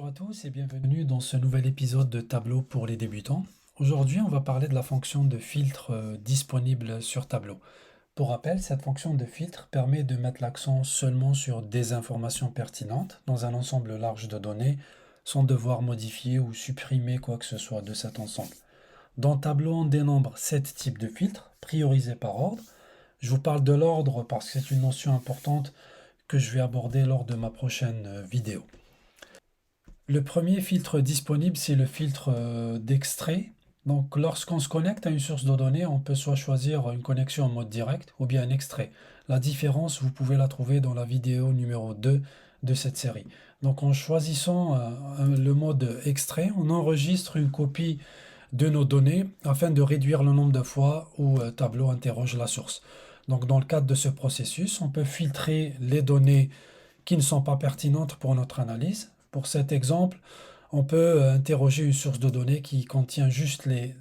à tous et bienvenue dans ce nouvel épisode de Tableau pour les débutants. Aujourd'hui, on va parler de la fonction de filtre disponible sur Tableau. Pour rappel, cette fonction de filtre permet de mettre l'accent seulement sur des informations pertinentes dans un ensemble large de données sans devoir modifier ou supprimer quoi que ce soit de cet ensemble. Dans Tableau, on dénombre 7 types de filtres priorisés par ordre. Je vous parle de l'ordre parce que c'est une notion importante que je vais aborder lors de ma prochaine vidéo. Le premier filtre disponible, c'est le filtre d'extrait. Donc, lorsqu'on se connecte à une source de données, on peut soit choisir une connexion en mode direct ou bien un extrait. La différence, vous pouvez la trouver dans la vidéo numéro 2 de cette série. Donc, en choisissant le mode extrait, on enregistre une copie de nos données afin de réduire le nombre de fois où Tableau interroge la source. Donc, dans le cadre de ce processus, on peut filtrer les données qui ne sont pas pertinentes pour notre analyse. Pour cet exemple, on peut interroger une source de données qui contient juste les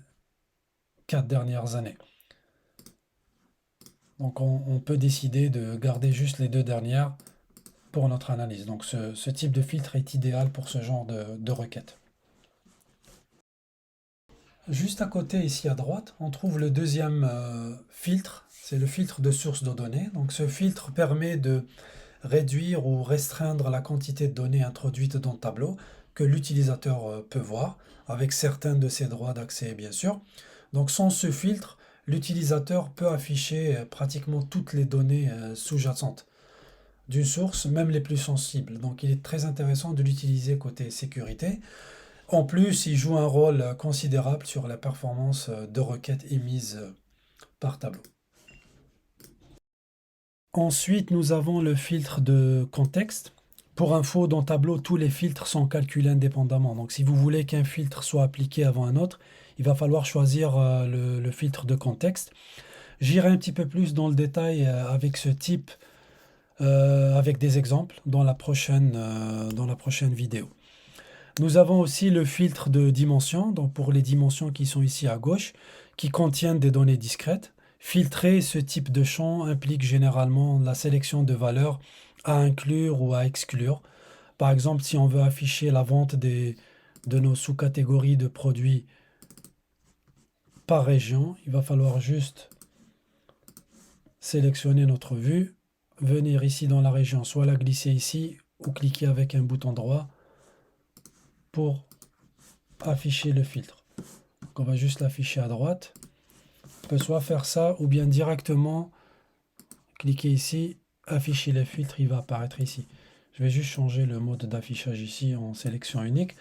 4 dernières années. Donc on peut décider de garder juste les 2 dernières pour notre analyse. Donc ce type de filtre est idéal pour ce genre de requête. Juste à côté, ici à droite, on trouve le deuxième filtre, c'est le filtre de source de données. Donc ce filtre permet de réduire ou restreindre la quantité de données introduites dans le tableau que l'utilisateur peut voir, avec certains de ses droits d'accès bien sûr. Donc sans ce filtre, l'utilisateur peut afficher pratiquement toutes les données sous-jacentes d'une source, même les plus sensibles. Donc il est très intéressant de l'utiliser côté sécurité. En plus, il joue un rôle considérable sur la performance de requêtes émises par tableau. Ensuite, nous avons le filtre de contexte. Pour info, dans Tableau, tous les filtres sont calculés indépendamment. Donc, si vous voulez qu'un filtre soit appliqué avant un autre, il va falloir choisir le filtre de contexte. J'irai un petit peu plus dans le détail avec ce type, avec des exemples dans la prochaine vidéo. Nous avons aussi le filtre de dimension, donc pour les dimensions qui sont ici à gauche, qui contiennent des données discrètes. Filtrer ce type de champ implique généralement la sélection de valeurs à inclure ou à exclure. Par exemple, si on veut afficher la vente de nos sous-catégories de produits par région, il va falloir juste sélectionner notre vue, venir ici dans la région, soit la glisser ici ou cliquer avec un bouton droit pour afficher le filtre. Donc on va juste l'afficher à droite. On peut soit faire ça ou bien directement cliquer ici, afficher les filtres, il va apparaître ici. Je vais juste changer le mode d'affichage ici en sélection unique.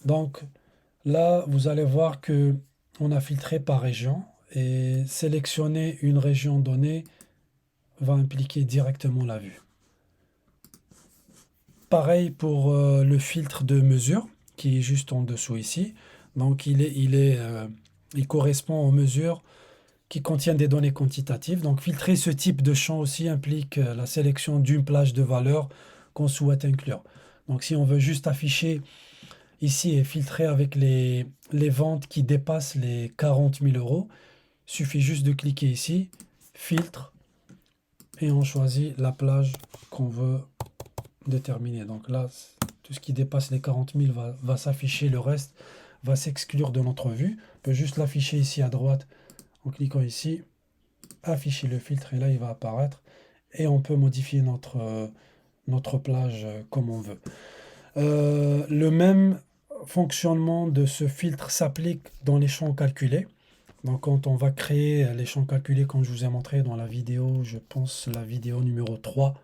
Donc là, vous allez voir que on a filtré par région et sélectionner une région donnée va impliquer directement la vue. Pareil pour le filtre de mesure qui est juste en dessous ici. Donc il correspond aux mesures qui contiennent des données quantitatives. Donc filtrer ce type de champ aussi implique la sélection d'une plage de valeurs qu'on souhaite inclure. Donc si on veut juste afficher ici et filtrer avec les ventes qui dépassent les 40 000 euros, il suffit juste de cliquer ici, filtre, et on choisit la plage qu'on veut déterminer. Donc là, tout ce qui dépasse les 40 000 va s'afficher, le reste va s'exclure de notre vue. On peut juste l'afficher ici à droite en cliquant ici, afficher le filtre et là il va apparaître et on peut modifier notre plage comme on veut. Le même fonctionnement de ce filtre s'applique dans les champs calculés. Donc quand on va créer les champs calculés comme je vous ai montré dans la vidéo, je pense la vidéo numéro 3,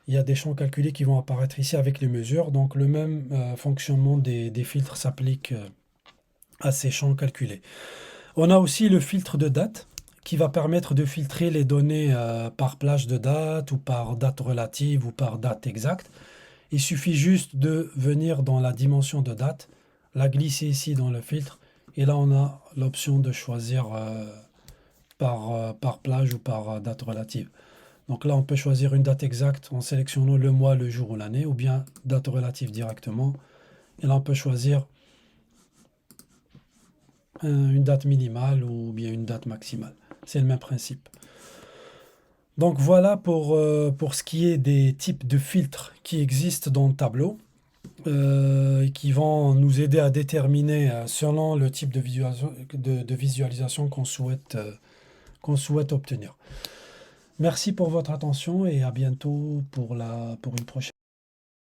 il y a des champs calculés qui vont apparaître ici avec les mesures. Donc le même fonctionnement des filtres s'applique à ces champs calculés. On a aussi le filtre de date qui va permettre de filtrer les données par plage de date ou par date relative ou par date exacte. Il suffit juste de venir dans la dimension de date, la glisser ici dans le filtre et là on a l'option de choisir par plage ou par date relative. Donc là on peut choisir une date exacte en sélectionnant le mois, le jour ou l'année ou bien date relative directement. Et là on peut choisir une date minimale ou bien une date maximale. C'est le même principe. Donc voilà pour ce qui est des types de filtres qui existent dans le tableau. qui vont nous aider à déterminer, selon le type de visualisation qu'on souhaite obtenir. Merci pour votre attention et à bientôt pour une prochaine